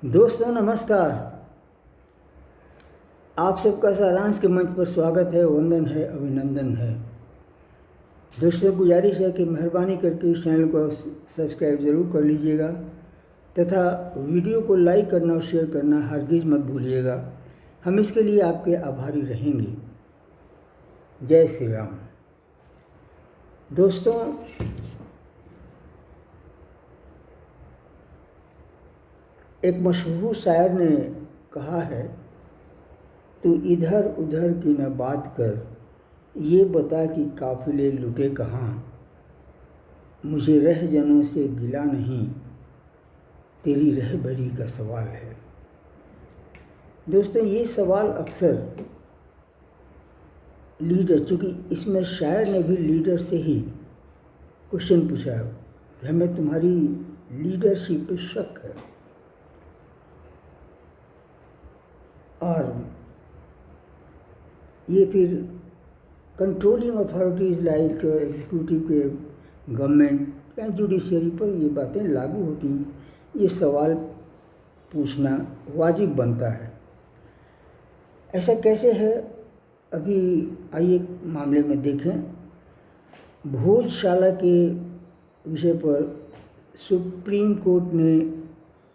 दोस्तों नमस्कार। आप सबका सारांश के मंच पर स्वागत है, वंदन है, अभिनंदन है। दोस्तों गुजारिश है कि मेहरबानी करके इस चैनल को सब्सक्राइब ज़रूर कर लीजिएगा तथा वीडियो को लाइक करना और शेयर करना हरगिज़ मत भूलिएगा। हम इसके लिए आपके आभारी रहेंगे। जय श्री राम। दोस्तों एक मशहूर शायर ने कहा है, तू इधर उधर की न बात कर, ये बता कि काफ़िले लुटे कहाँ। मुझे रहजनों से गिला नहीं, तेरी रहबरी का सवाल है। दोस्तों ये सवाल अक्सर लीडर, चूँकि इसमें शायर ने भी लीडर से ही क्वेश्चन पूछा है, हमें तुम्हारी लीडरशिप पे शक है। और ये फिर कंट्रोलिंग अथॉरिटीज़ लाइक एग्जीक्यूटिव के, गवर्नमेंट एंड जुडिशरी पर ये बातें लागू होती हैं। ये सवाल पूछना वाजिब बनता है। ऐसा कैसे है, अभी आइए मामले में देखें। भोजशाला के विषय पर सुप्रीम कोर्ट ने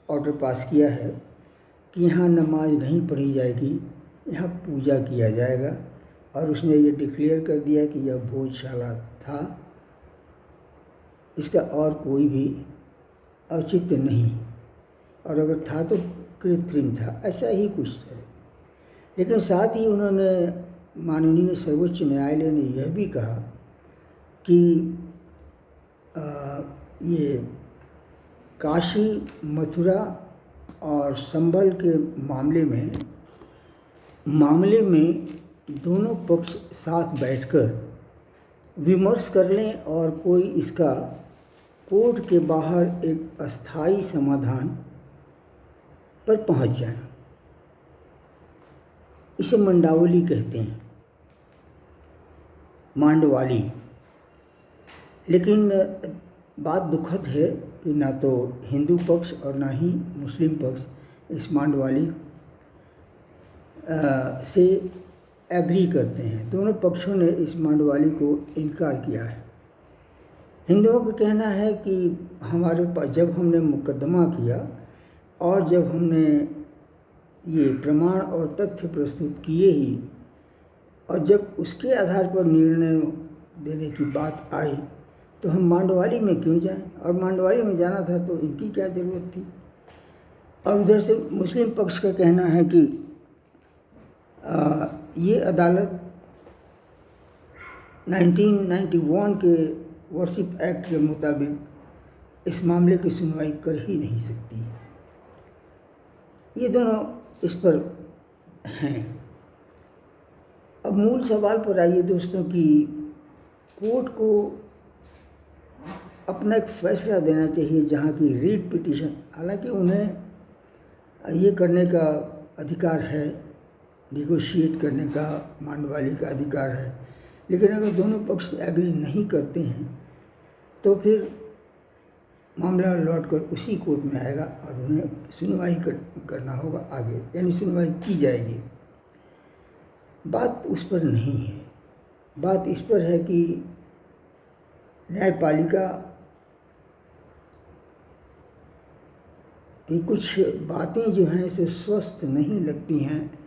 ऑर्डर पास किया है कि यहाँ नमाज नहीं पढ़ी जाएगी, यहाँ पूजा किया जाएगा। और उसने ये डिक्लेयर कर दिया कि यह भोजशाला था, इसका और कोई भी औचित्य नहीं, और अगर था तो कृत्रिम था, ऐसा ही कुछ है। लेकिन साथ ही उन्होंने, माननीय सर्वोच्च न्यायालय ने यह भी कहा कि ये काशी, मथुरा और संभल के मामले में दोनों पक्ष साथ बैठकर विमर्श कर लें और कोई इसका कोर्ट के बाहर एक अस्थायी समाधान पर पहुंच जाए। इसे मंडावली कहते हैं, मांडवाली। लेकिन बात दुखद है कि ना तो हिंदू पक्ष और ना ही मुस्लिम पक्ष इस मांडवाली से एग्री करते हैं। दोनों पक्षों ने इस मांडवाली को इनकार किया है। हिंदुओं का कहना है कि हमारे पास जब हमने मुकदमा किया और जब हमने ये प्रमाण और तथ्य प्रस्तुत किए ही, और जब उसके आधार पर निर्णय देने की बात आई, तो हम मांडवाली में क्यों जाएं, और मांडवाली में जाना था तो इनकी क्या ज़रूरत थी। और उधर से मुस्लिम पक्ष का कहना है कि ये अदालत 1991 के वर्शिप एक्ट के मुताबिक इस मामले की सुनवाई कर ही नहीं सकती। ये दोनों इस पर हैं। अब मूल सवाल पर आइए दोस्तों कि कोर्ट को अपना एक फैसला देना चाहिए जहाँ की रीट पिटीशन, हालांकि उन्हें ये करने का अधिकार है, निगोशिएट करने का मांडवाली का अधिकार है। लेकिन अगर दोनों पक्ष एग्री नहीं करते हैं तो फिर मामला लौट कर उसी कोर्ट में आएगा और उन्हें सुनवाई करना होगा आगे, यानी सुनवाई की जाएगी। बात उस पर नहीं है, बात इस पर है कि न्यायपालिका की कुछ बातें जो हैं इसे स्वस्थ नहीं लगती हैं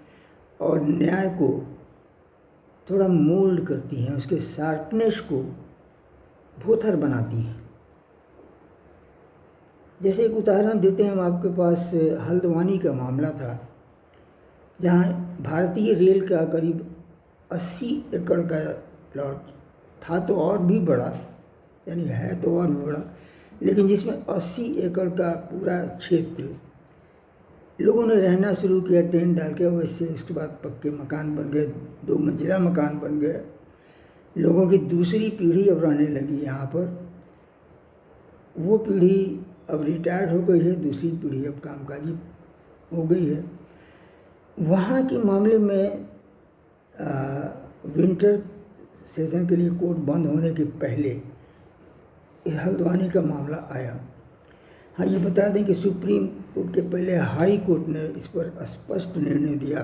और न्याय को थोड़ा मोल्ड करती हैं, उसके शार्पनेस को भोथर बनाती हैं। जैसे एक उदाहरण देते हैं हम आपके पास, हल्द्वानी का मामला था जहाँ भारतीय रेल का करीब 80 एकड़ का प्लॉट था, तो और भी बड़ा, यानी है तो और भी बड़ा, लेकिन जिसमें 80 एकड़ का पूरा क्षेत्र लोगों ने रहना शुरू किया टेंट डाल के। वैसे उसके बाद पक्के मकान बन गए, 2 मंजिला मकान बन गए। लोगों की दूसरी पीढ़ी अब रहने लगी यहाँ पर। वो पीढ़ी अब रिटायर्ड हो गई है, दूसरी पीढ़ी अब कामकाजी हो गई है। वहाँ के मामले में विंटर सेशन के लिए कोर्ट बंद होने के पहले हल्द्वानी का मामला आया। हाँ, ये बता दें कि सुप्रीम कोर्ट के पहले हाई कोर्ट ने इस पर स्पष्ट निर्णय दिया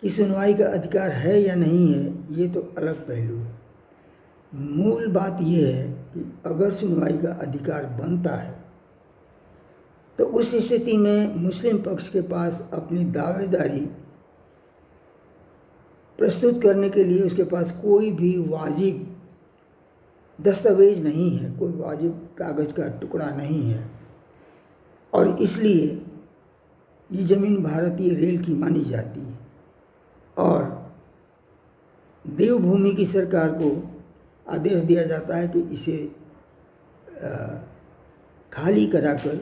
कि सुनवाई का अधिकार है या नहीं है, ये तो अलग पहलू है। मूल बात यह है कि अगर सुनवाई का अधिकार बनता है तो उस स्थिति में मुस्लिम पक्ष के पास अपनी दावेदारी प्रस्तुत करने के लिए उसके पास कोई भी वाजिब दस्तावेज नहीं है, कोई वाजिब कागज़ का टुकड़ा नहीं है, और इसलिए ये ज़मीन भारतीय रेल की मानी जाती है और देवभूमि की सरकार को आदेश दिया जाता है कि इसे खाली कराकर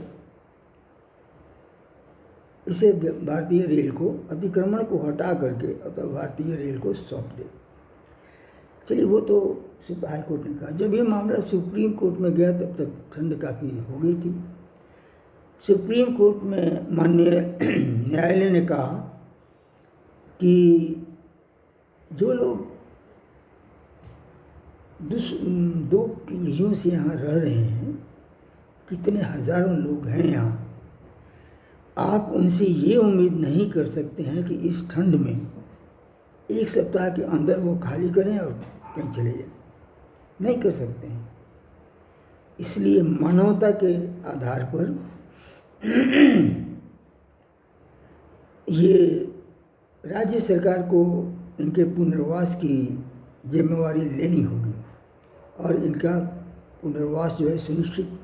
इसे भारतीय रेल को, अतिक्रमण को हटा करके अतः भारतीय रेल को सौंप दे। चलिए, वो तो सिर्फ हाई कोर्ट ने कहा। जब ये मामला सुप्रीम कोर्ट में गया तब तक ठंड काफ़ी हो गई थी। सुप्रीम कोर्ट में माननीय न्यायालय ने कहा कि जो लोग दो पीढ़ियों से यहाँ रह रहे हैं, कितने हज़ारों लोग हैं यहाँ, आप उनसे ये उम्मीद नहीं कर सकते हैं कि इस ठंड में एक सप्ताह के अंदर वो खाली करें और कहीं चले जाएं। नहीं कर सकते हैं। इसलिए मानवता के आधार पर ये राज्य सरकार को इनके पुनर्वास की जिम्मेवारी लेनी होगी और इनका पुनर्वास जो है सुनिश्चित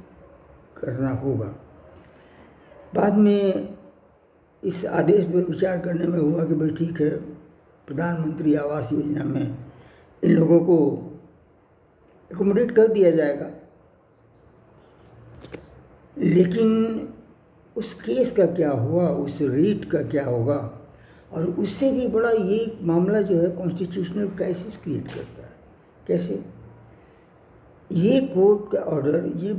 करना होगा। बाद में इस आदेश पर विचार करने में हुआ कि भाई ठीक है, प्रधानमंत्री आवास योजना में इन लोगों को एकोमोडेट कर दिया जाएगा, लेकिन उस केस का क्या हुआ, उस रेट का क्या होगा, और उससे भी बड़ा ये मामला जो है कॉन्स्टिट्यूशनल क्राइसिस क्रिएट करता है। कैसे? ये कोर्ट का ऑर्डर ये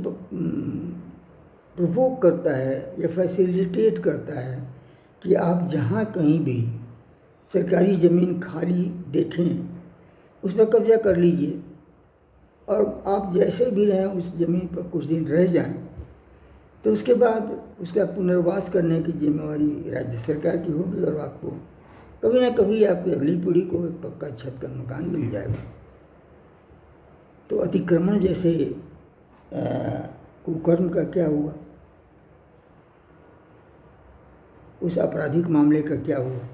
प्रोवोक करता है या फैसिलिटेट करता है कि आप जहाँ कहीं भी सरकारी ज़मीन खाली देखें उस पर कब्जा कर लीजिए और आप जैसे भी रहें उस ज़मीन पर कुछ दिन रह जाएं, तो उसके बाद उसका पुनर्वास करने की जिम्मेवारी राज्य सरकार की होगी और आपको कभी ना कभी आपकी अगली पीढ़ी को एक पक्का छत का मकान मिल जाएगा। तो अतिक्रमण जैसे कुकर्म का क्या हुआ, उस आपराधिक मामले का क्या हुआ?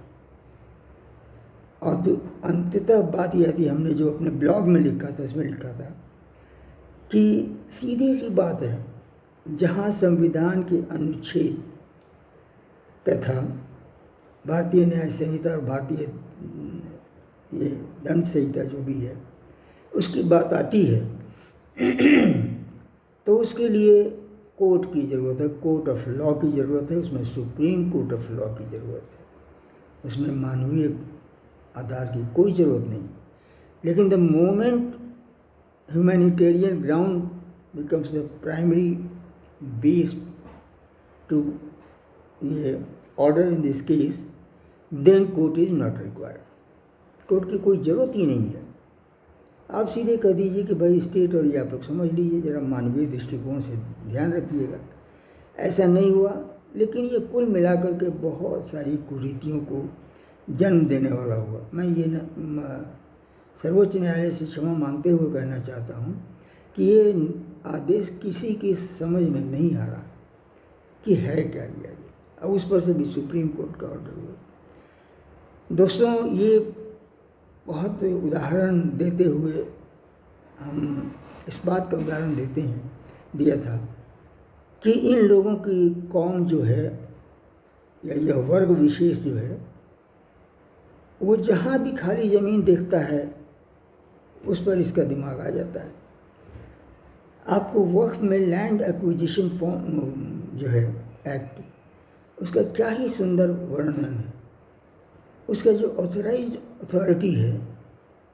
और तो अंततः बात यह थी, हमने जो अपने ब्लॉग में लिखा था उसमें लिखा था कि सीधी सी बात है, जहाँ संविधान के अनुच्छेद तथा भारतीय न्याय संहिता और भारतीय ये दंड संहिता जो भी है उसकी बात आती है तो उसके लिए कोर्ट की ज़रूरत है, कोर्ट ऑफ लॉ की ज़रूरत है, उसमें सुप्रीम कोर्ट ऑफ लॉ की ज़रूरत है, उसमें मानवीय आधार की कोई ज़रूरत नहीं। लेकिन the moment humanitarian ground becomes the primary base to ये order in this case, then court is not required. Court की कोई ज़रूरत ही नहीं है। आप सीधे कह दीजिए कि भाई स्टेट और ये आप लोग समझ लीजिए, ज़रा मानवीय दृष्टिकोण से ध्यान रखिएगा। ऐसा नहीं हुआ, लेकिन ये कुल मिलाकर के बहुत सारी कुरीतियों को जन्म देने वाला हुआ। मैं ये सर्वोच्च न्यायालय से क्षमा मांगते हुए कहना चाहता हूँ कि ये आदेश किसी की समझ में नहीं आ रहा कि है क्या ये आदेश, अब उस पर से भी सुप्रीम कोर्ट का ऑर्डर हुआ। दोस्तों, ये बहुत उदाहरण देते हुए हम इस बात का उदाहरण दिया था कि इन लोगों की कौम जो है या यह वर्ग विशेष जो है, वो जहाँ भी खाली ज़मीन देखता है उस पर इसका दिमाग आ जाता है। आपको वक्फ में लैंड एक्विजिशन फॉर्म जो है एक्ट, उसका क्या ही सुंदर वर्णन है। उसका जो ऑथराइज्ड अथॉरिटी है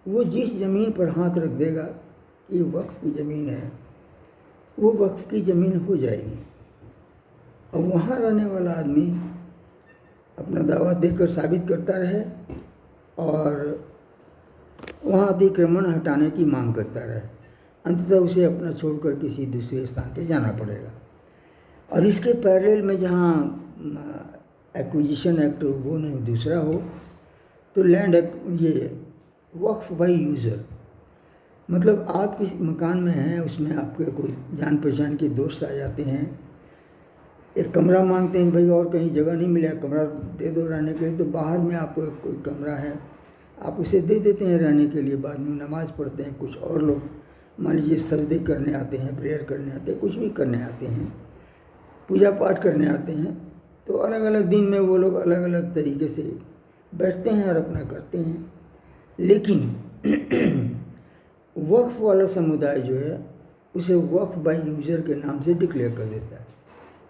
वो जिस ज़मीन पर हाथ रख देगा ये वक्फ की ज़मीन है, वो वक्फ की ज़मीन हो जाएगी और वहाँ रहने वाला आदमी अपना दावा देकर साबित करता रहे और वहाँ अतिक्रमण हटाने की मांग करता रहे, अंततः उसे अपना छोड़कर किसी दूसरे स्थान पर जाना पड़ेगा। और इसके पैरेलल में जहाँ एक्विजिशन एक्ट वो नहीं दूसरा हो, तो लैंड ये वक्फ बाई यूज़र, मतलब आप किस मकान में हैं, उसमें आपके कोई जान पहचान के दोस्त आ जाते हैं, एक कमरा मांगते हैं कि भाई और कहीं जगह नहीं मिला, कमरा दे दो रहने के लिए, तो बाहर में आपको कोई कमरा है, आप उसे दे देते हैं रहने के लिए। बाद में नमाज़ पढ़ते हैं, कुछ और लोग मान लीजिए सजदे करने आते हैं, प्रेयर करने आते हैं, कुछ भी करने आते हैं, पूजा पाठ करने आते हैं, तो अलग अलग दिन में वो लोग अलग अलग तरीके से बैठते हैं और अपना करते हैं। लेकिन वक्फ वाला समुदाय जो है उसे वक्फ बाई यूज़र के नाम से डिक्लेयर कर देता है।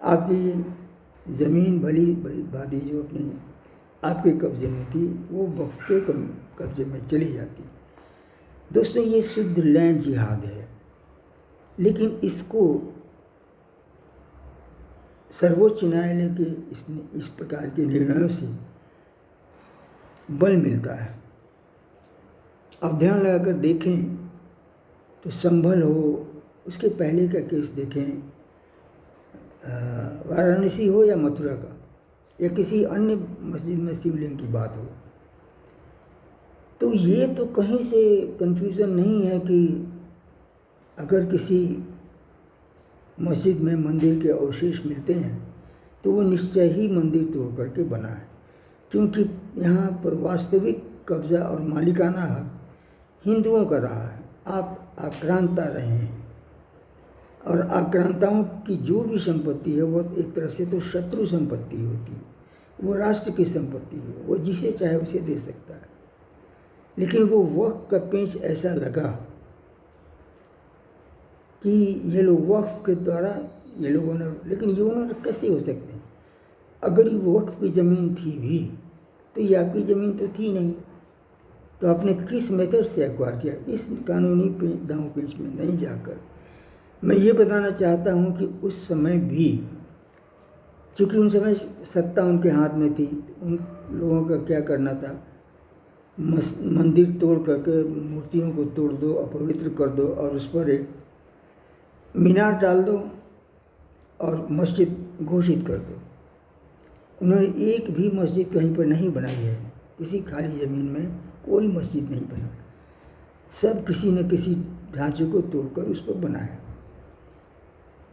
आपकी ज़मीन भली भली भांति जो अपनी आपके कब्ज़े में थी वो वक्फ के कब्ज़े में चली जाती। दोस्तों, ये शुद्ध लैंड जिहाद है, लेकिन इसको सर्वोच्च न्यायालय के इस प्रकार के निर्णयों से बल मिलता है। अब ध्यान लगाकर देखें तो संभल हो, उसके पहले का केस देखें, वाराणसी हो या मथुरा का, या किसी अन्य मस्जिद में शिवलिंग की बात हो, तो ये तो कहीं से कन्फ्यूज़न नहीं है कि अगर किसी मस्जिद में मंदिर के अवशेष मिलते हैं तो वो निश्चय ही मंदिर तोड़ करके बना है, क्योंकि यहाँ पर वास्तविक कब्ज़ा और मालिकाना हक हिंदुओं का रहा है। आप आक्रांता रहे हैं, और आक्रांताओं की जो भी संपत्ति है वो एक तरह से तो शत्रु संपत्ति होती है, वो राष्ट्र की संपत्ति है, वो जिसे चाहे उसे दे सकता है। लेकिन वो वक्फ का पेंच ऐसा लगा कि ये लोग वक्फ के द्वारा ये लोगों ने, लेकिन ये उन्होंने कैसे हो सकते हैं? अगर ये वक्फ की ज़मीन थी भी तो ये आपकी ज़मीन तो थी नहीं, तो आपने किस मेथड से एक्वायर किया? इस कानूनी दांव पेंच में नहीं जाकर मैं ये बताना चाहता हूँ कि उस समय भी, चूँकि उन समय सत्ता उनके हाथ में थी, उन लोगों का क्या करना था, मंदिर तोड़ करके मूर्तियों को तोड़ दो, अपवित्र कर दो और उस पर एक मीनार डाल दो और मस्जिद घोषित कर दो। उन्होंने एक भी मस्जिद कहीं पर नहीं बनाई है, किसी खाली ज़मीन में कोई मस्जिद नहीं बना, सब किसी न किसी ढांचे को तोड़कर उस पर बनाया।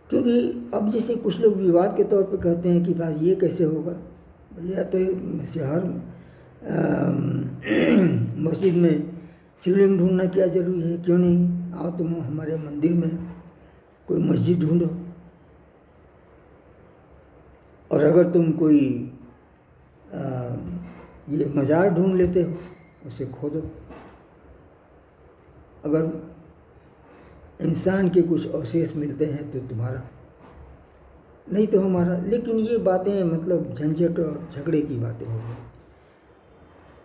क्योंकि अब जैसे कुछ लोग विवाद के तौर पर कहते हैं कि भाई ये कैसे होगा, भैया तो हर मस्जिद में शिवलिंग ढूंढना क्या ज़रूरी है? क्यों नहीं, आओ तुम हमारे मंदिर में कोई मस्जिद ढूंढो, और अगर तुम कोई ये मज़ार ढूंढ लेते हो उसे खोदो, अगर इंसान के कुछ अवशेष मिलते हैं तो तुम्हारा, नहीं तो हमारा। लेकिन ये बातें मतलब झंझट और झगड़े की बातें हो रही।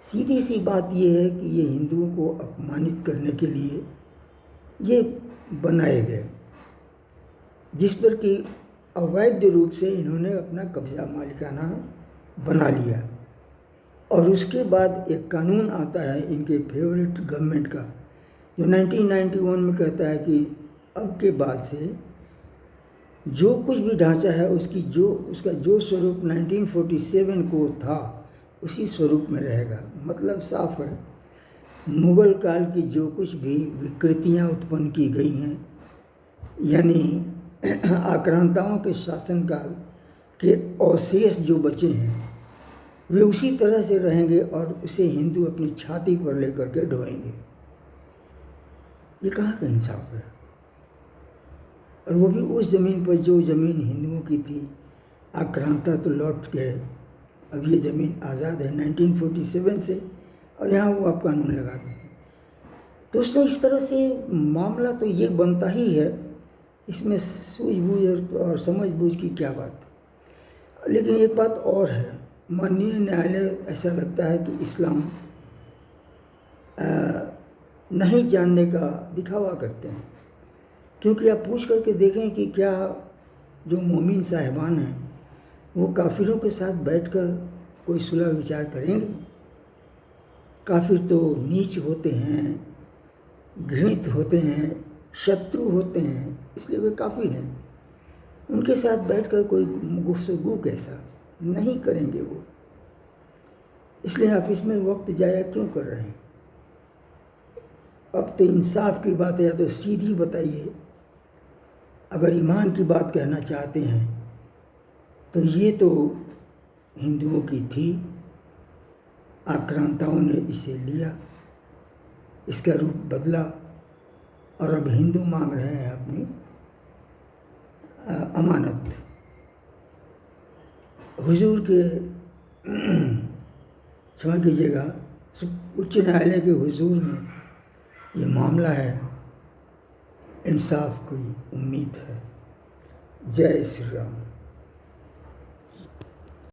सीधी सी बात ये है कि ये हिंदुओं को अपमानित करने के लिए ये बनाए गए, जिस पर कि अवैध रूप से इन्होंने अपना कब्जा मालिकाना बना लिया। और उसके बाद एक कानून आता है इनके फेवरेट गवर्नमेंट का, जो 1991 में कहता है कि अब के बाद से जो कुछ भी ढांचा है उसका जो स्वरूप 1947 को था उसी स्वरूप में रहेगा। मतलब साफ है, मुग़ल काल की जो कुछ भी विकृतियां उत्पन्न की गई हैं, यानी आक्रांताओं के शासनकाल के अवशेष जो बचे हैं वे उसी तरह से रहेंगे और उसे हिंदू अपनी छाती पर लेकर के ढोएंगे। ये कहाँ का इंसाफ है? और वो भी उस ज़मीन पर जो ज़मीन हिंदुओं की थी। आक्रांता तो लौट गए, अब ये ज़मीन आज़ाद है 1947 से, और यहाँ वो आप कानून लगाते हैं। दोस्तों, इस तरह से मामला तो ये बनता ही है, इसमें सूझबूझ और समझबूझ की क्या बात। लेकिन एक बात और है, माननीय न्यायालय ऐसा लगता है कि इस्लाम नहीं जानने का दिखावा करते हैं, क्योंकि आप पूछ करके देखें कि क्या जो मोमिन साहिबान हैं वो काफिरों के साथ बैठकर कोई सुलह विचार करेंगे? काफिर तो नीच होते हैं, घृणित होते हैं, शत्रु होते हैं, इसलिए वे काफिर हैं। उनके साथ बैठकर कोई गुफ्तगू कैसा, नहीं करेंगे वो। इसलिए आप इसमें वक्त जाया क्यों कर रहे हैं? अब तो इंसाफ की बात है, या तो सीधी बताइए। अगर ईमान की बात कहना चाहते हैं तो ये तो हिंदुओं की थी, आक्रांताओं ने इसे लिया, इसका रूप बदला, और अब हिंदू मांग रहे हैं अपनी अमानत। हुजूर के क्षमा कीजिएगा, उच्च न्यायालय के हुजूर में ये मामला है, इंसाफ की उम्मीद है। जय श्री राम।